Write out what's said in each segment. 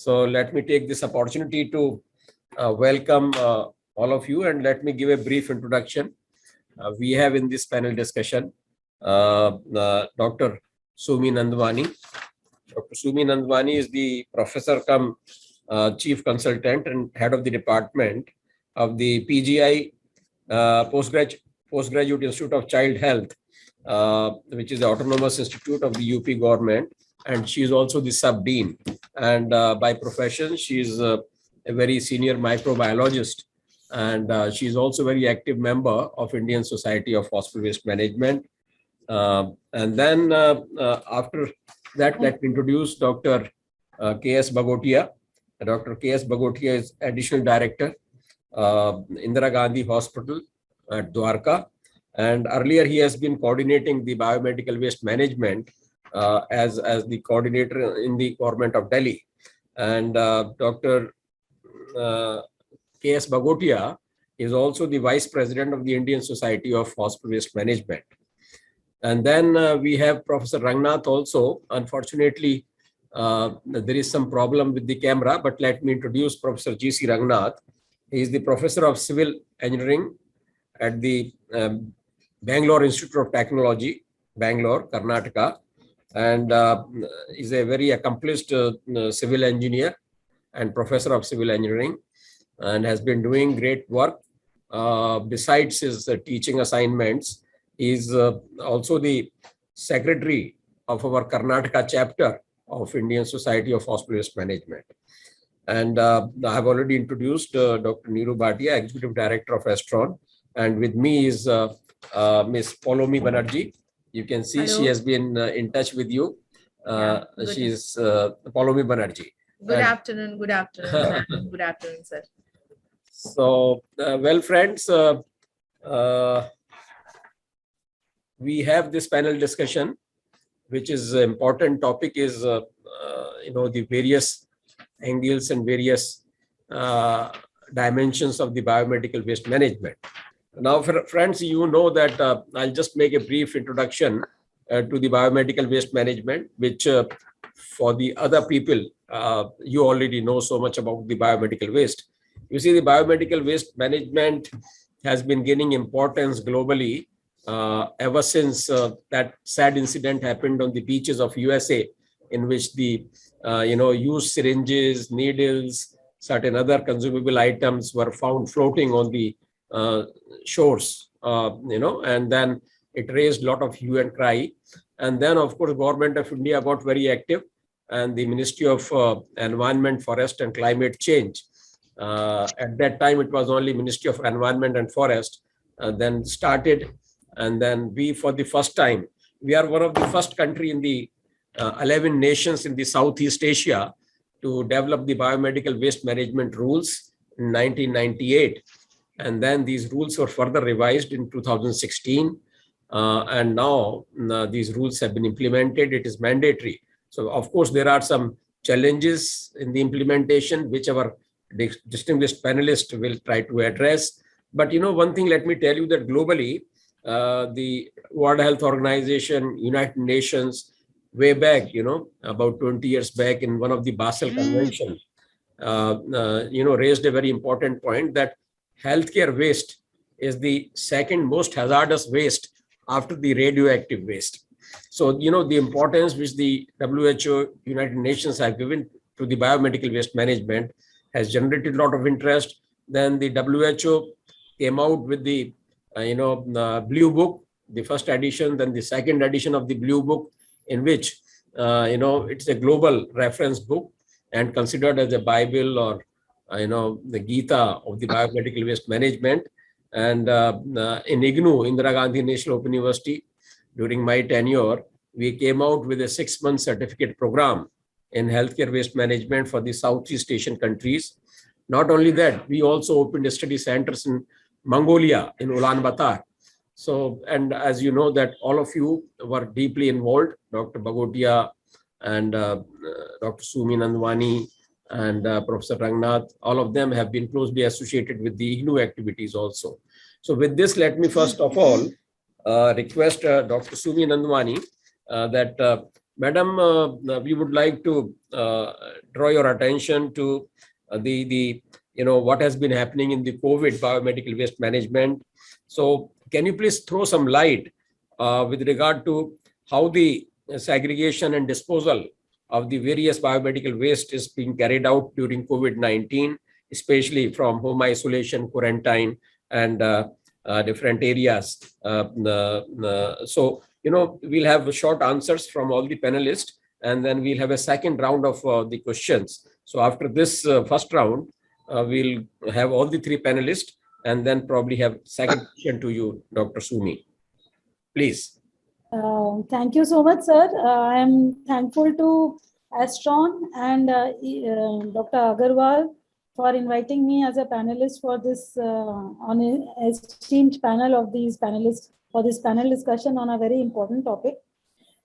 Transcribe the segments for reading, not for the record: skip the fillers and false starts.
So let me take this opportunity to welcome all of you, and let me give a brief introduction. We have in this panel discussion Dr. Sumi Nandwani. Dr. Sumi Nandwani is the professor cum chief consultant and head of the department of the PGI Postgraduate Institute of Child Health, which is the Autonomous Institute of the UP government, and she is also the sub-dean. And by profession, she is a very senior microbiologist, and she is also a very active member of Indian Society of Hospital Waste Management. And then after that, let me introduce Dr. K.S. Baghotia. Dr. K.S. Baghotia is Additional Director, Indira Gandhi Hospital at Dwarka. And earlier he has been coordinating the biomedical waste management as the coordinator in the government of Delhi. And Dr. K.S. Baghotia is also the Vice President of the Indian Society of Hospital Waste Management. And then we have Professor Ranganath also. Unfortunately, there is some problem with the camera, but let me introduce Professor G.C. Ranganath. He is the Professor of Civil Engineering at the Bangalore Institute of Technology, Bangalore, Karnataka, and is a very accomplished civil engineer and Professor of Civil Engineering, and has been doing great work. Besides his teaching assignments, he is also the secretary of our Karnataka chapter of Indian Society of Hospital Waste Management. And I have already introduced Dr. Neeru Bhatia, Executive Director of Astron. And with me is Ms. Polomi Banerjee. You can see Hello. She has been in touch with you. She is Polomi Banerjee. Good afternoon, good afternoon, good afternoon, sir. So, well, friends, we have this panel discussion, which is an important topic is, the various angles and various dimensions of the biomedical waste management. Now, friends, you know that I'll just make a brief introduction to the biomedical waste management, which for the other people, you already know so much about the biomedical waste. You see, the biomedical waste management has been gaining importance globally ever since that sad incident happened on the beaches of USA, in which the used syringes, needles, certain other consumable items were found floating on the shores, and then it raised a lot of hue and cry. And then, of course, Government of India got very active, and the Ministry of Environment, Forest and Climate Change. At that time, it was only Ministry of Environment and Forest, then started. And then we, for the first time, we are one of the first country in the 11 nations in the Southeast Asia to develop the biomedical waste management rules in 1998. And then these rules were further revised in 2016. And now these rules have been implemented. It is mandatory. So, of course, there are some challenges in the implementation, which our distinguished panelists will try to address. But, one thing, let me tell you that globally, the World Health Organization, United Nations, way back, about 20 years back in one of the Basel Convention, raised a very important point that healthcare waste is the second most hazardous waste after the radioactive waste. So, the importance which the WHO, United Nations have given to the biomedical waste management has generated a lot of interest. Then the WHO came out with the Blue Book, the first edition, then the second edition of the Blue Book, in which, it's a global reference book and considered as a Bible or, the Gita of the biomedical waste management. And in IGNOU, Indira Gandhi National Open University, during my tenure, we came out with a 6-month certificate program in healthcare waste management for the Southeast Asian countries. Not only that, we also opened study centers in Mongolia, in Ulaanbaatar. So, and as you know that all of you were deeply involved, Dr. Baghotia and Dr. Sumi Nandwani and Professor Ranganath, all of them have been closely associated with the IGNOU activities also. So with this, let me first of all request Dr. Sumi Nandwani that Madam, we would like to draw your attention to the what has been happening in the COVID biomedical waste management. So, can you please throw some light with regard to how the segregation and disposal of the various biomedical waste is being carried out during COVID-19, especially from home isolation, quarantine, and different areas. So, we'll have short answers from all the panelists, and then we'll have a second round of the questions. So after this first round, we'll have all the three panelists, and then probably have second question to you, Dr. Sumi. Please. Thank you so much, sir. I am thankful to Astron and Dr. Agarwal for inviting me as a panelist for this on an esteemed panel of these panelists for this panel discussion on a very important topic.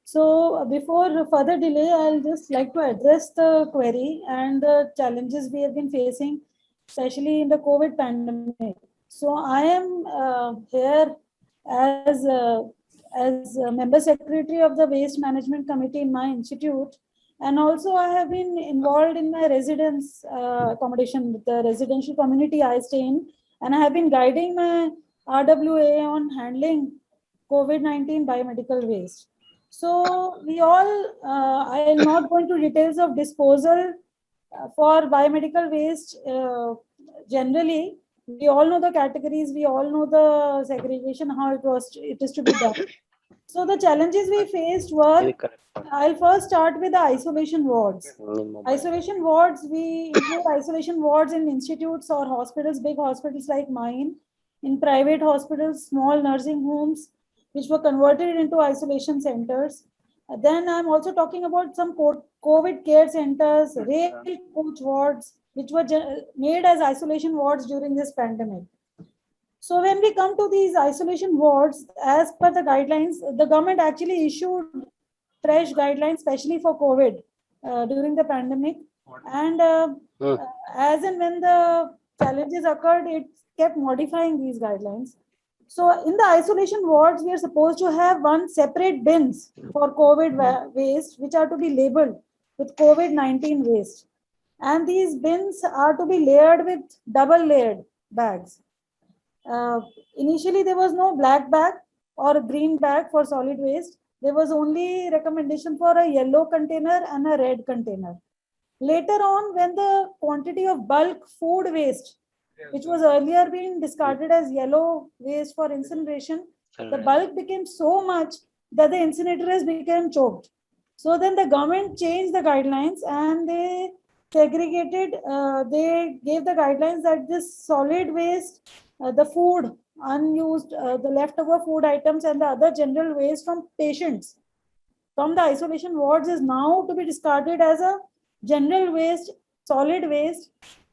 So before further delay, I'll just like to address the query and the challenges we have been facing, especially in the COVID pandemic. So I am here as a member secretary of the Waste Management Committee in my institute. And also I have been involved in my residence accommodation with the residential community I stay in. And I have been guiding my RWA on handling COVID-19 biomedical waste. So we all, I am not going to details of disposal for biomedical waste generally. We all know the categories, we all know the segregation, how it is to be done. So the challenges we faced were, I'll first start with the isolation wards. Isolation wards, we include isolation wards in institutes or hospitals, big hospitals like mine, in private hospitals, small nursing homes, which were converted into isolation centers. Then I'm also talking about some COVID care centers, rail coach wards, which were made as isolation wards during this pandemic. So when we come to these isolation wards, as per the guidelines, the government actually issued fresh guidelines, especially for COVID during the pandemic. And as and when the challenges occurred, it kept modifying these guidelines. So in the isolation wards, we are supposed to have one separate bins for COVID waste, which are to be labeled with COVID-19 waste. And these bins are to be layered with double layered bags. Initially, there was no black bag or a green bag for solid waste. There was only recommendation for a yellow container and a red container. Later on, when the quantity of bulk food waste, which was earlier being discarded as yellow waste for incineration, the bulk became so much that the incinerators became choked. So then the government changed the guidelines and they segregated, they gave the guidelines that this solid waste, the food, unused, the leftover food items and the other general waste from patients from the isolation wards is now to be discarded as a general waste, solid waste,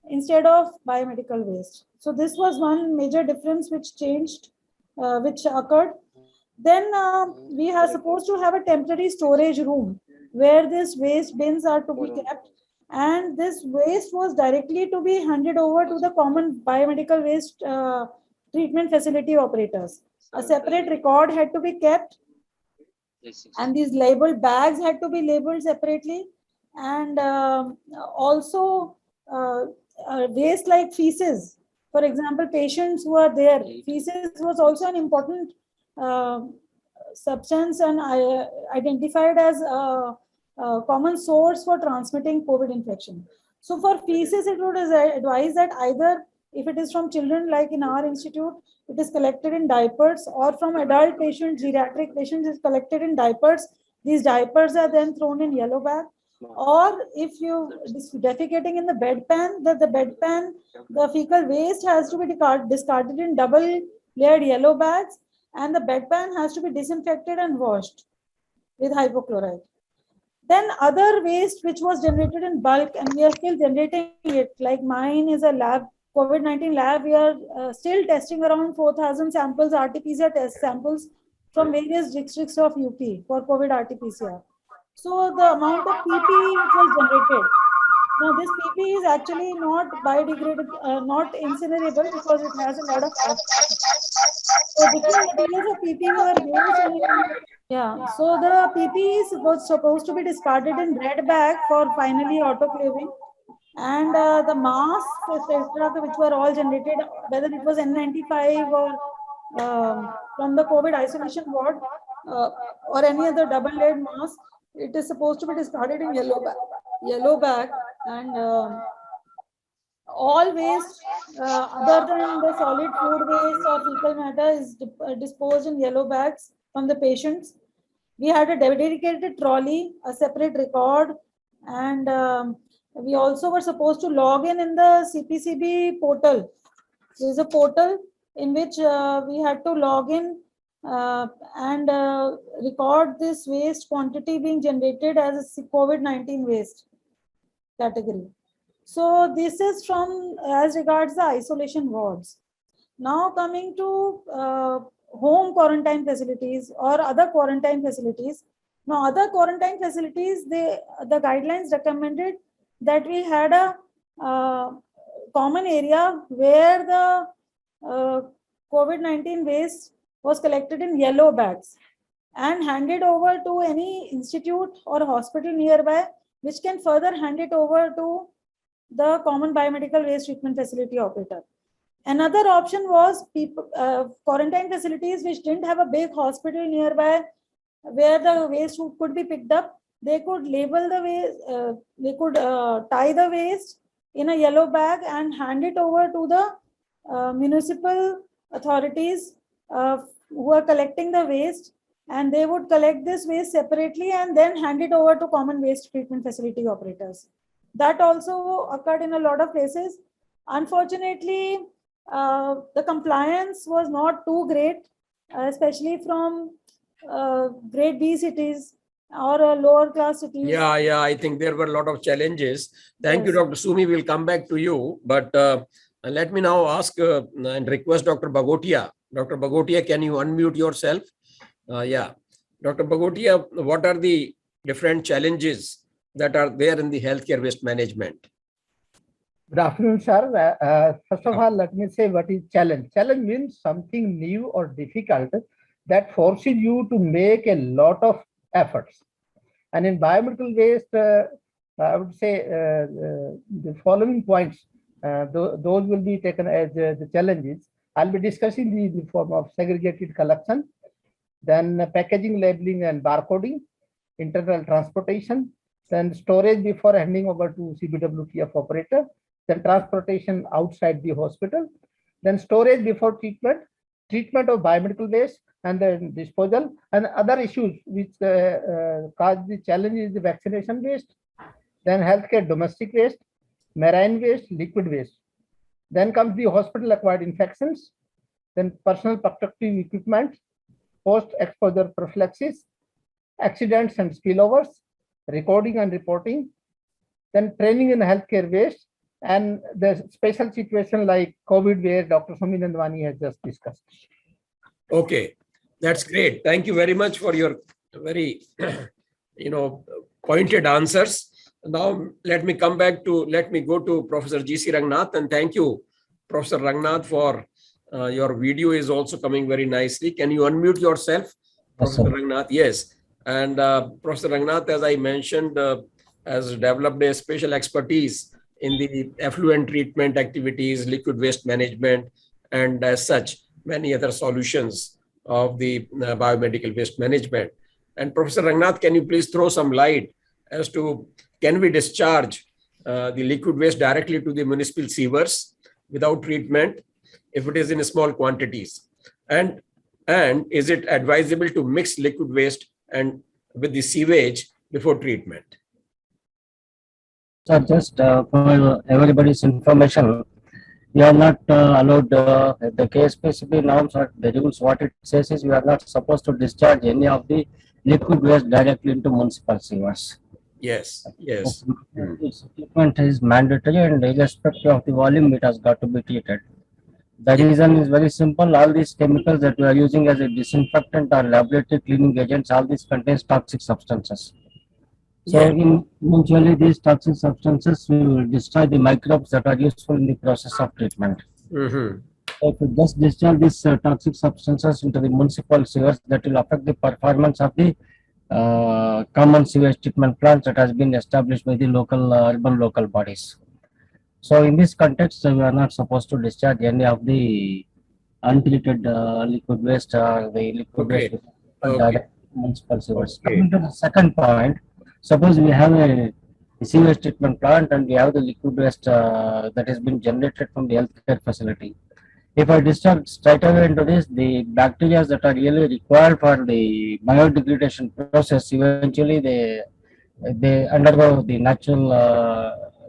instead of biomedical waste. So this was one major difference which changed, which occurred. Then we are supposed to have a temporary storage room where these waste bins are to be kept. And this waste was directly to be handed over to the common biomedical waste treatment facility operators. A separate record had to be kept. And these labeled bags had to be labeled separately. And also waste like feces. For example, patients who are there, feces was also an important substance and identified as a common source for transmitting COVID infection. So for feces, it would advise that either if it is from children, like in our institute, it is collected in diapers, or from adult patients, geriatric patients, is collected in diapers. These diapers are then thrown in yellow bag. Or if you defecating in the bedpan, the bedpan, the fecal waste has to be discarded in double layered yellow bags, and the bedpan has to be disinfected and washed with hypochlorite. Then other waste which was generated in bulk, and we are still generating it, like mine is a lab, COVID-19 lab, we are still testing around 4,000 samples, RT-PCR test samples from various districts of UP for COVID RT-PCR. So the amount of PPE which was generated, now this PPE is actually not biodegradable, not incinerable, because it has a lot of oxygen. So different materials of PPE were used, and Yeah, so the PPEs was supposed to be discarded in red bag for finally autoclaving, and the masks, etc., which were all generated, whether it was N95 or from the COVID isolation ward uh, or any other double-layered mask, it is supposed to be discarded in yellow bag, and all waste other than the solid food waste or fecal matter is disposed in yellow bags from the patients. We had a dedicated trolley, a separate record, and we also were supposed to log in the CPCB portal. There is a portal in which we had to log in and record this waste quantity being generated as a COVID-19 waste category. So this is from as regards the isolation wards. Now coming to home quarantine facilities or other quarantine facilities. Now other quarantine facilities, the guidelines recommended that we had a common area where the COVID-19 waste was collected in yellow bags and handed over to any institute or hospital nearby, which can further hand it over to the common biomedical waste treatment facility operator. Another option was people, quarantine facilities which didn't have a big hospital nearby where the waste could be picked up. They could label the waste, they could tie the waste in a yellow bag and hand it over to the municipal authorities who are collecting the waste, and they would collect this waste separately and then hand it over to common waste treatment facility operators. That also occurred in a lot of places. Unfortunately, the compliance was not too great, especially from grade B cities or lower class cities. Yeah, I think there were a lot of challenges. Thank you, Yes. Dr. Sumi. We'll come back to you, but let me now ask and request Dr. Baghotia. Dr. Baghotia, can you unmute yourself? Yeah, Dr. Baghotia, what are the different challenges that are there in the healthcare waste management? Good afternoon, sir. First of all, let me say what is challenge. Challenge means something new or difficult that forces you to make a lot of efforts. And in biomedical waste, I would say the following points, those will be taken as the challenges. I'll be discussing in the form of segregated collection, then packaging, labeling, and barcoding, internal transportation, then storage before handing over to CBWTF operator, then transportation outside the hospital, then storage before treatment of biomedical waste, and then disposal, and other issues which cause the challenge is the vaccination waste, then healthcare domestic waste, marine waste, liquid waste. Then comes the hospital acquired infections, then personal protective equipment, post-exposure prophylaxis, accidents and spillovers, recording and reporting, then training in healthcare waste, and the special situation like COVID where Dr. Sumi Nandwani has just discussed. Okay, that's great. Thank you very much for your very, pointed answers. Now, let me go to Professor G.C. Ranganath, and thank you, Professor Ranganath, for your video is also coming very nicely. Can you unmute yourself, Professor Ranganath? Yes. And Professor Ranganath, as I mentioned, has developed a special expertise in the effluent treatment activities, liquid waste management, and as such, many other solutions of the biomedical waste management. And Professor Ranganath, can you please throw some light as to can we discharge the liquid waste directly to the municipal sewers without treatment if it is in small quantities? And is it advisable to mix liquid waste and with the sewage before treatment? So just for everybody's information, we are not allowed the KSPCB norms or the rules. What it says is we are not supposed to discharge any of the liquid waste directly into municipal sewers. Yes. This treatment is mandatory, and irrespective of the volume, it has got to be treated. The reason is very simple. All these chemicals that we are using as a disinfectant or laboratory cleaning agents, all these contains toxic substances. So eventually these toxic substances will destroy the microbes that are useful in the process of treatment. If you just discharge these toxic substances into the municipal sewers, that will affect the performance of the common sewage treatment plants that has been established by the local urban local bodies. So in this context, we are not supposed to discharge any of the untreated liquid waste or the liquid Okay. waste Okay. direct municipal sewers. Okay. Coming to the second point, suppose we have a sewage treatment plant and we have the liquid waste that has been generated from the healthcare facility. If I discharge straight away into this, the bacteria that are really required for the biodegradation process, eventually they undergo the natural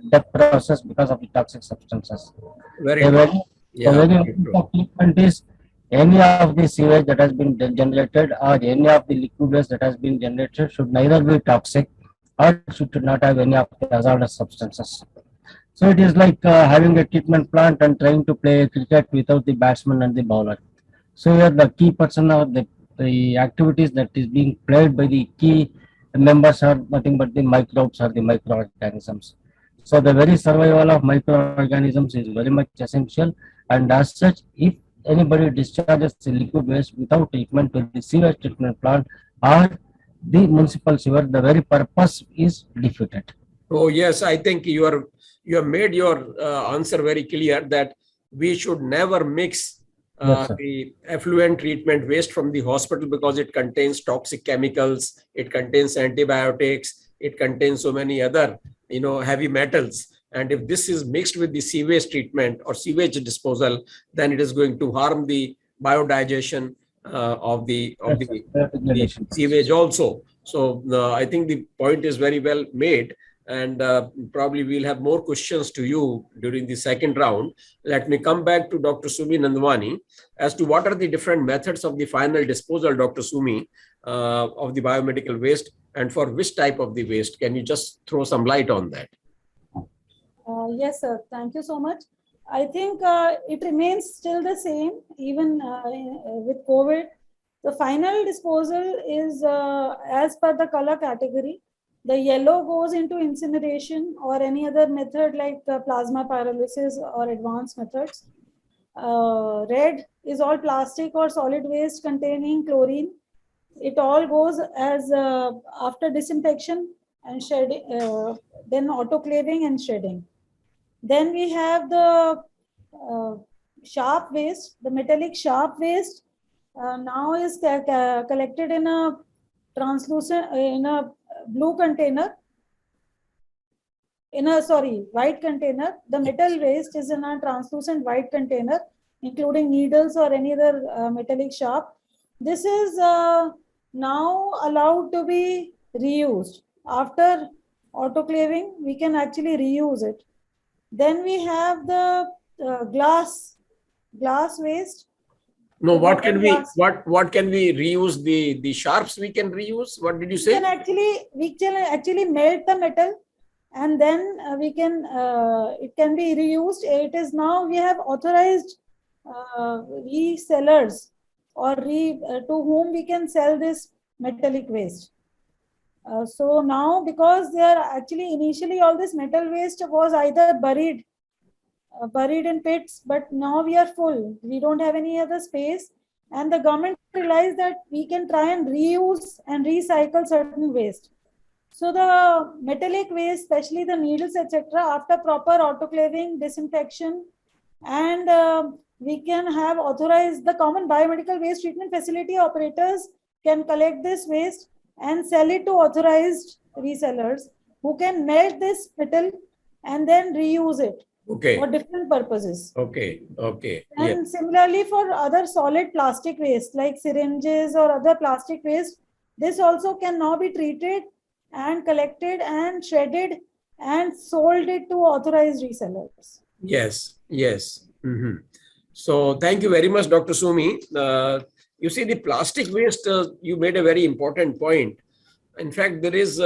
death process because of the toxic substances. Very The true. very, the Yeah. very Very essence true. of treatment is any of the sewage that has been generated or any of the liquid waste that has been generated should neither be toxic or should not have any of the hazardous substances. So it is like having a treatment plant and trying to play cricket without the batsman and the bowler. So here the key person or the activities that is being played by the key members are nothing but the microbes or the microorganisms. So the very survival of microorganisms is very much essential, and as such, if anybody discharges the liquid waste without treatment to the sewage treatment plant or the municipal sewer, the very purpose is defeated. Oh, yes, I think you have made your answer very clear that we should never mix Yes, sir. the effluent treatment waste from the hospital because it contains toxic chemicals, it contains antibiotics, it contains so many other, heavy metals. And if this is mixed with the sewage treatment or sewage disposal, then it is going to harm the biodigestion of the sewage also. So I think the point is very well made. And probably we'll have more questions to you during the second round. Let me come back to Dr. Sumi Nandwani as to what are the different methods of the final disposal, Dr. Sumi, of the biomedical waste, and for which type of the waste. Can you just throw some light on that? Yes, sir. Thank you so much. I think it remains still the same, even with COVID. The final disposal is as per the color category. The yellow goes into incineration or any other method like plasma pyrolysis or advanced methods. Red is all plastic or solid waste containing chlorine. It all goes as after disinfection and shedding, then autoclaving and shredding. Then we have the sharp waste, the metallic sharp waste now is collected in a translucent, in a blue container, white container. The metal waste is in a translucent white container, including needles or any other metallic sharp. This is now allowed to be reused. After autoclaving, we can actually reuse it. Then we have the glass waste. No, what can we reuse? The sharps we can reuse? What did you say? We can actually melt the metal, and then we can it can be reused. It is now we have authorized resellers or to whom we can sell this metallic waste. So now, because they are actually initially all this metal waste was either buried in pits, but now we are full. We don't have any other space, and the government realized that we can try and reuse and recycle certain waste. So the metallic waste, especially the needles, etc., after proper autoclaving, disinfection, and we can have authorized the common biomedical waste treatment facility operators can collect this waste and sell it to authorized resellers who can melt this metal and then reuse it for different purposes. And similarly for other solid plastic waste like syringes or other plastic waste, this also can now be treated and collected and shredded and sold it to authorized resellers. Yes. Mm-hmm. So thank you very much, Dr. Sumi. You see, the plastic waste, you made a very important point. In fact, there is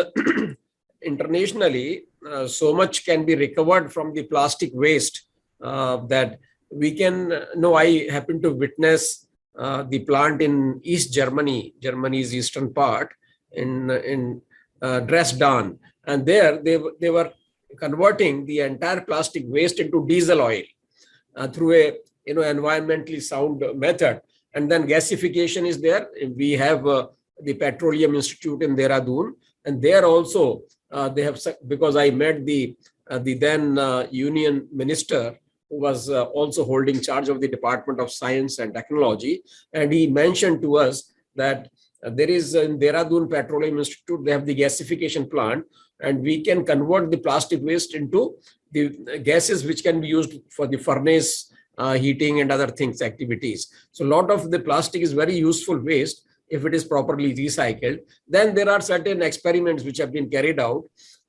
internationally, so much can be recovered from the plastic waste that we can, I happen to witness the plant in East Germany, Germany's eastern part, in Dresden. And there they were converting the entire plastic waste into diesel oil through a environmentally sound method. And then gasification is there. We have the Petroleum Institute in Dehradun, and there also they have, because I met the then Union Minister, who was also holding charge of the Department of Science and Technology, and he mentioned to us that there is in Dehradun Petroleum Institute, they have the gasification plant, and we can convert the plastic waste into the gases which can be used for the furnace heating and other things, activities. So a lot of the plastic is very useful waste if it is properly recycled. Then there are certain experiments which have been carried out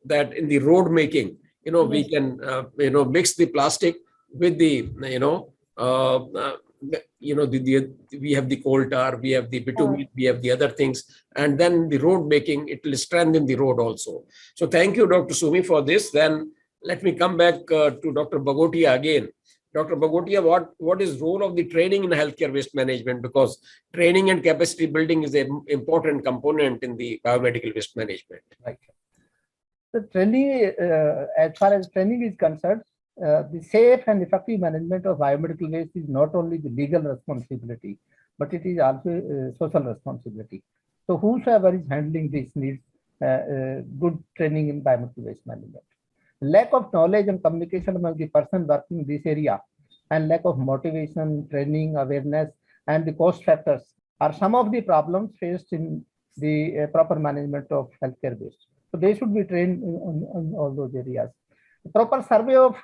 that in the road making, we can, mix the plastic with the, we have the coal tar, we have the bitumen, we have the other things, and then the road making, it will strengthen the road also. So thank you, Dr. Sumi, for this. Then let me come back to Dr. Baghotia again. Dr. Baghotia, what is role of the training in healthcare waste management? Because training and capacity building is an important component in the biomedical waste management. Right. The training, as far as training is concerned, the safe and effective management of biomedical waste is not only the legal responsibility, but it is also a social responsibility. So whosoever is handling this needs good training in biomedical waste management. Lack of knowledge and communication among the person working in this area, and lack of motivation, training, awareness, and the cost factors are some of the problems faced in the proper management of healthcare waste. So they should be trained in all those areas. The proper survey of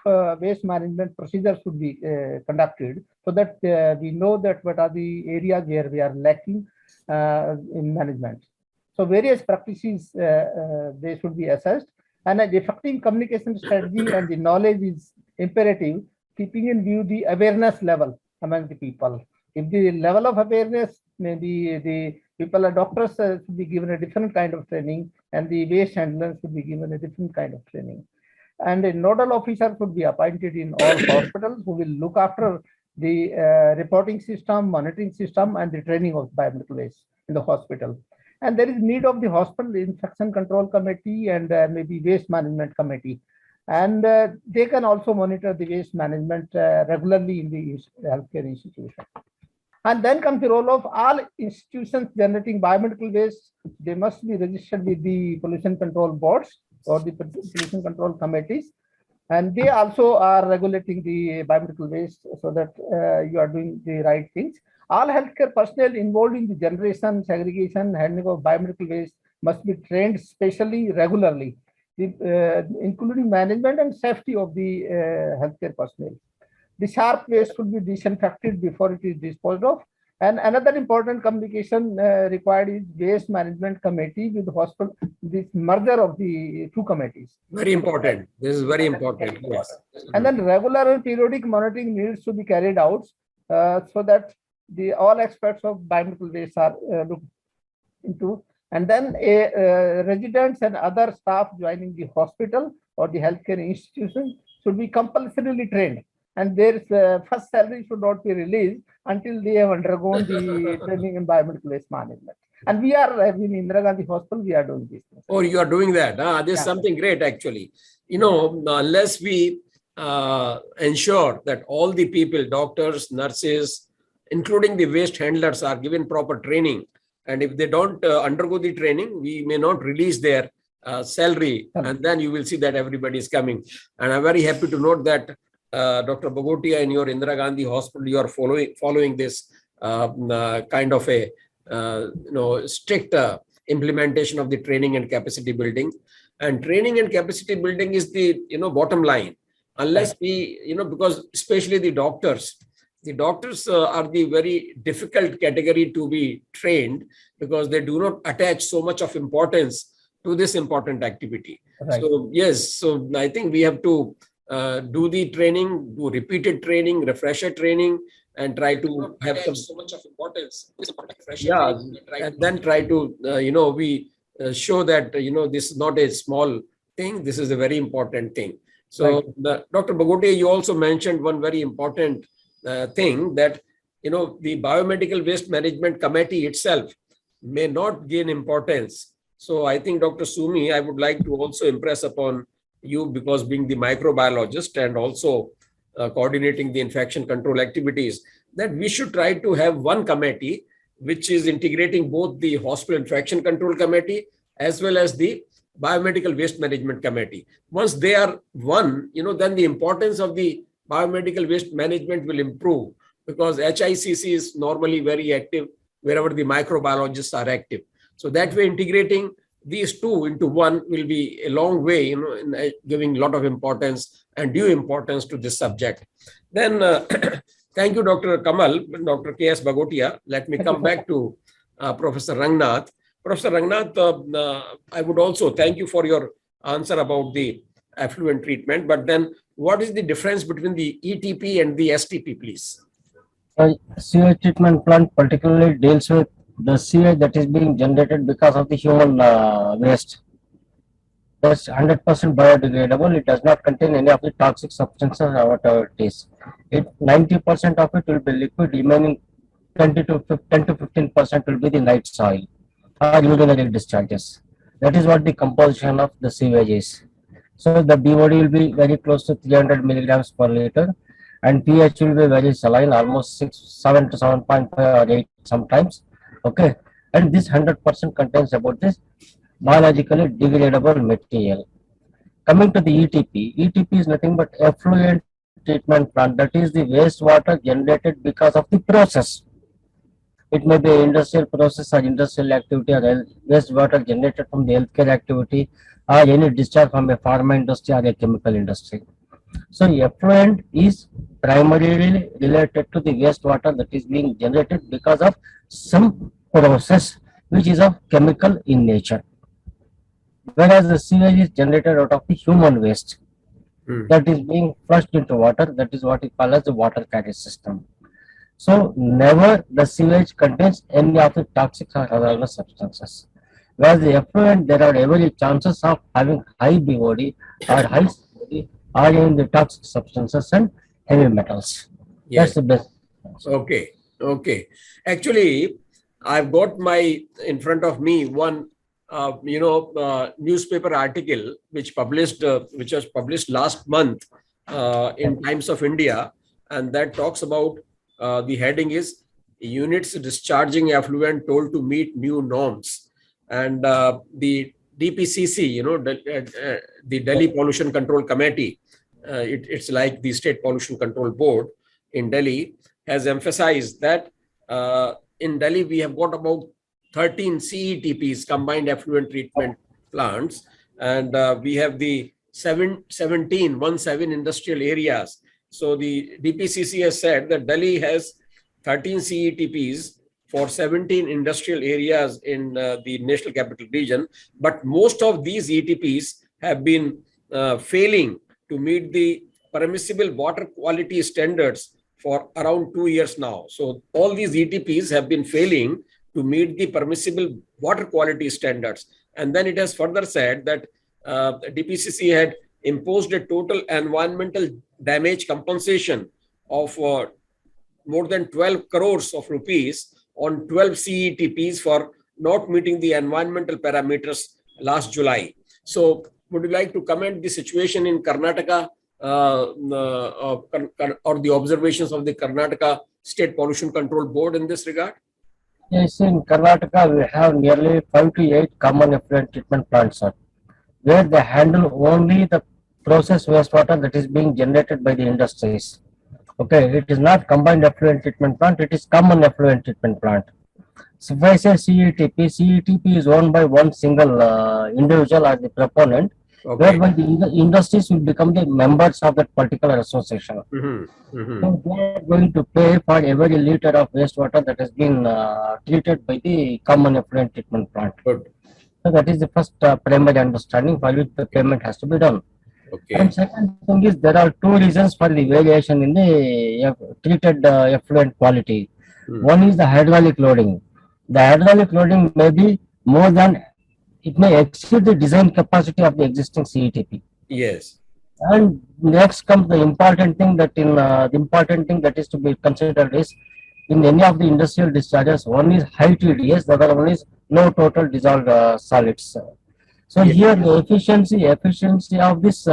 waste management procedures should be conducted, so that we know that what are the areas where we are lacking in management. So various practices, they should be assessed, and an effective communication strategy and the knowledge is imperative, keeping in view the awareness level among the people. If the level of awareness, maybe the people or doctors should be given a different kind of training, and the waste handlers should be given a different kind of training. And a nodal officer should be appointed in all hospitals who will look after the reporting system, monitoring system, and the training of biomedical waste in the hospital. And there is need of the hospital infection control committee and maybe waste management committee. And they can also monitor the waste management regularly in the healthcare institution. And then comes the role of all institutions generating biomedical waste. They must be registered with the pollution control boards or the pollution control committees. And they also are regulating the biomedical waste, so that you are doing the right things. All healthcare personnel involved in the generation, segregation, handling of biomedical waste must be trained specially, regularly, including management and safety of the healthcare personnel. The sharp waste should be disinfected before it is disposed of. And another important communication required is waste management committee with the hospital, this merger of the two committees. Very important. This is very important. Yes. And then regular and periodic monitoring needs to be carried out so that all aspects of biomedical waste are looked into. And then residents and other staff joining the hospital or the healthcare institution should be compulsorily trained. And their first salary should not be released until they have undergone the training in biomedical waste management. And we are in Indira Gandhi Hospital, we are doing this. Oh, you are doing that. This is something great, actually. Unless we ensure that all the people, doctors, nurses, including the waste handlers, are given proper training. And if they don't undergo the training, we may not release their salary. And then you will see that everybody is coming. And I'm very happy to note that Dr. Baghotia, in your Indira Gandhi Hospital, you are following this kind of a strict implementation of the training and capacity building. And training and capacity building is the bottom line. Unless we because especially the doctors are the very difficult category to be trained, because they do not attach so much of importance to this important activity. Right. So yes, so I think we have to do the training, do repeated training, refresher training, and try to have so much of importance. Yeah, and then try to we show that this is not a small thing. This is a very important thing. So, right. Dr. Baghotia, you also mentioned one very important thing, that the biomedical waste management committee itself may not gain importance. So I think, Dr. Sumi, I would like to also impress upon you, because being the microbiologist and also coordinating the infection control activities, that we should try to have one committee which is integrating both the hospital infection control committee as well as the biomedical waste management committee. Once they are one, then the importance of the biomedical waste management will improve, because HICC is normally very active wherever the microbiologists are active. So that way, integrating these two into one will be a long way, in giving a lot of importance and due importance to this subject. Then, thank you, Dr. Kamal, Dr. K.S. Baghotia. Let me come back to Professor Ranganath. Professor Ranganath, I would also thank you for your answer about the effluent treatment, but then what is the difference between the ETP and the STP, please? Sewage treatment plant particularly deals with the sewage that is being generated because of the human waste. That's 100% biodegradable. It does not contain any of the toxic substances or whatever it is. 90% of it will be liquid, remaining 10 to 15% will be the night soil or urinary discharges. That is what the composition of the sewage is. So the BOD will be very close to 300 milligrams per liter, and pH will be very saline, almost 7 to 7.5 or 8 sometimes. Okay, and this 100% contains about this biologically degradable material. Coming to the ETP, ETP is nothing but effluent treatment plant. That is the wastewater generated because of the process. It may be industrial process or industrial activity, or wastewater generated from the healthcare activity, or any discharge from a pharma industry or a chemical industry. So effluent is primarily related to the wastewater that is being generated because of some process which is of chemical in nature. Whereas the sewage is generated out of the human waste that is being flushed into water. That is what we call as the water carrier system. So never the sewage contains any of the toxic or other substances. Whereas the effluent, there are every chances of having high BOD or high COD or in the toxic substances and heavy metals. Yes. That's the best. Okay. Actually, I've got in front of me one, newspaper article which was published last month in Times of India, and that talks about the heading is units discharging effluent told to meet new norms, and the DPCC, the Delhi Pollution Control Committee, it's like the State Pollution Control Board in Delhi, has emphasized that in Delhi we have got about 13 CETPs, combined effluent treatment plants, and we have the 17 industrial areas. So the DPCC has said that Delhi has 13 CETPs for 17 industrial areas in the National Capital Region, but most of these ETPs have been failing to meet the permissible water quality standards for around 2 years now. So all these ETPs have been failing to meet the permissible water quality standards. And then it has further said that DPCC had imposed a total environmental damage compensation of more than 12 crores of rupees on 12 CETPs for not meeting the environmental parameters last July. So would you like to comment the situation in Karnataka or the observations of the Karnataka State Pollution Control Board in this regard? Yes, in Karnataka we have nearly 5 to 8 common effluent treatment plants, sir, where they handle only the process wastewater that is being generated by the industries. Okay, it is not combined effluent treatment plant, it is common effluent treatment plant. So if I say CETP is owned by one single individual or the proponent, whereby the industries will become the members of that particular association. So they are going to pay for every liter of wastewater that has been treated by the common effluent treatment plant. Good. So that is the first primary understanding for which the payment has to be done. And second thing is there are two reasons for the variation in the treated effluent quality. One is the hydraulic loading. The hydraulic loading may be more than, it may exceed the design capacity of the existing CETP. Yes. And next comes the important thing that is to be considered is in any of the industrial discharges, one is high TDS, the other one is low total dissolved solids. So here the efficiency of this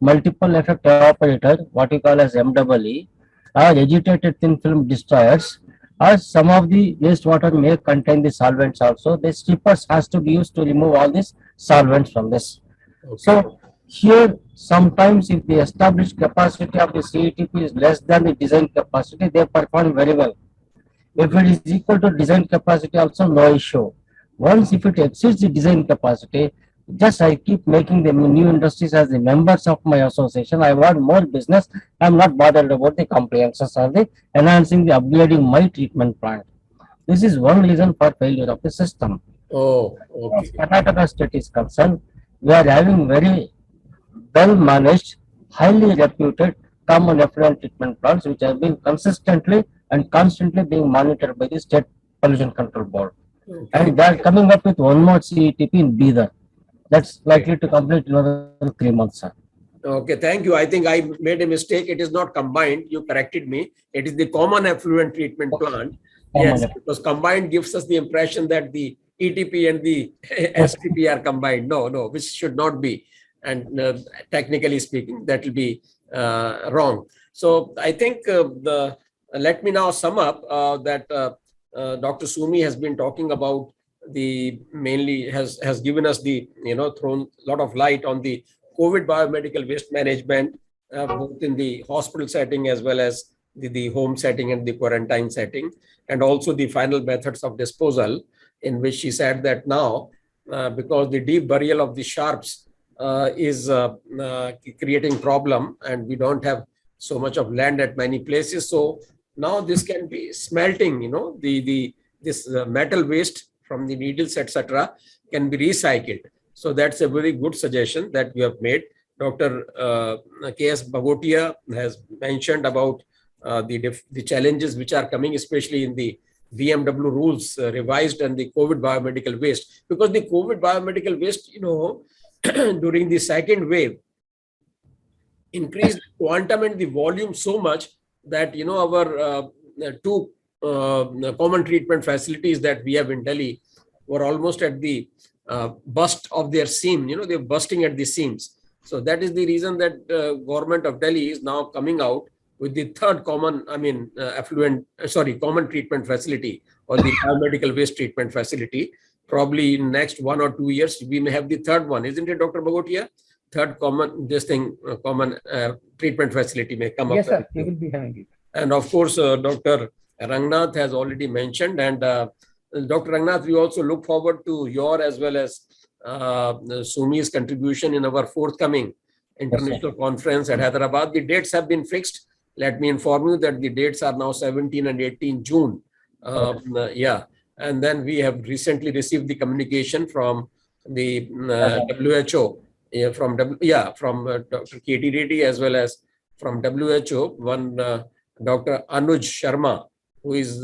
multiple effect evaporator, what we call as MEE, or agitated thin film destroyers, or some of the wastewater may contain the solvents also. The strippers has to be used to remove all these solvents from this. Okay. So here, sometimes if the established capacity of the CETP is less than the design capacity, they perform very well. If it is equal to design capacity, also no issue. Once if it exceeds the design capacity, just I keep making the new industries as the members of my association. I want more business. I'm not bothered about the comprehensions or the enhancing the upgrading my treatment plant. This is one reason for failure of the system. Oh, As okay. Karnataka state is concerned, we are having very well managed, highly reputed common effluent treatment plants which have been consistently and constantly being monitored by the State Pollution Control Board. Okay. And they are coming up with one more CETP in Bidar. That's likely to complete in another 3 months, sir. Okay, thank you. I think I made a mistake. It is not combined. You corrected me. It is the common effluent treatment plant. Yes, because combined gives us the impression that the ETP and the STP are combined. No, which should not be. And technically speaking, that will be wrong. So I think let me now sum up that Dr. Sumi has been talking about mainly has given us thrown a lot of light on the COVID biomedical waste management, both in the hospital setting as well as the home setting and the quarantine setting, and also the final methods of disposal, in which she said that now, because the deep burial of the sharps is creating problem, and we don't have so much of land at many places. So now this can be smelting, this metal waste from the needles, etc., can be recycled. So that's a very good suggestion that we have made. Dr. K.S. Baghotia has mentioned about the challenges which are coming, especially in the BMWM rules revised and the COVID biomedical waste. Because the COVID biomedical waste, during the second wave, increased the quantum and the volume so much that, our two common treatment facilities that we have in Delhi were almost at the bust of their seam. They're bursting at the seams. So that is the reason that government of Delhi is now coming out with the third common treatment facility, or the biomedical waste treatment facility. Probably in next 1 or 2 years, we may have the third one, isn't it, Dr. Baghotia? Third common treatment facility may come up. Yes, sir, we will be having it. And of course, Dr. Ranganath has already mentioned, and Dr. Ranganath, we also look forward to your as well as Sumi's contribution in our forthcoming international conference at Hyderabad. The dates have been fixed. Let me inform you that the dates are now 17 and 18 June. And then we have recently received the communication from the WHO, from Dr. K.T. Reddy as well as from WHO, one Dr. Anuj Sharma, who is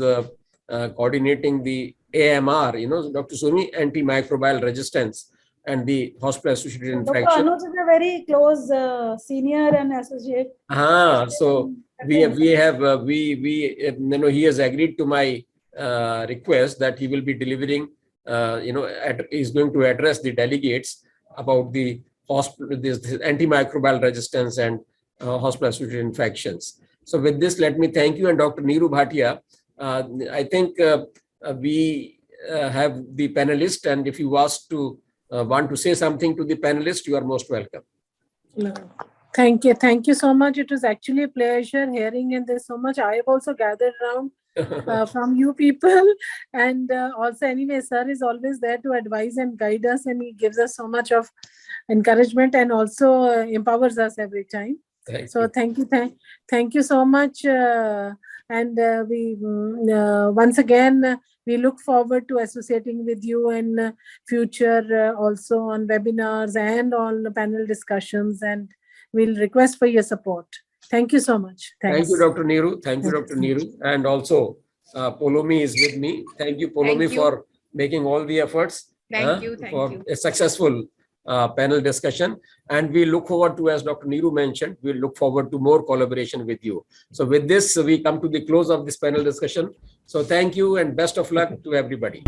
coordinating the AMR, Dr. Sumi, antimicrobial resistance and the hospital-associated infection. Dr. Anuj is a very close senior and associate. So he has agreed to my request that he will be delivering, he's going to address the delegates about the hospital, this antimicrobial resistance and hospital-associated infections. So with this, let me thank you. And Dr. Neeru Bhatia, I think we have the panelists, and if you want to say something to the panelists, you are most welcome. No. Thank you so much. It was actually a pleasure hearing, and there's so much I have also gathered around from you people. And also, anyway, sir is always there to advise and guide us, and he gives us so much of encouragement and also empowers us every time. Thank you so much. And we once again, we look forward to associating with you in future also on webinars and on panel discussions, and we'll request for your support. Thank you so much. Thanks. Thank you, Dr. Neeru. Thank you, Dr. Neeru. And also, Polomi is with me. Thank you, Polomi, for making all the efforts. Thank you for a successful panel discussion. And we look forward to, as Dr. Neeru mentioned, we'll look forward to more collaboration with you. So with this, we come to the close of this panel discussion. So thank you and best of luck to everybody.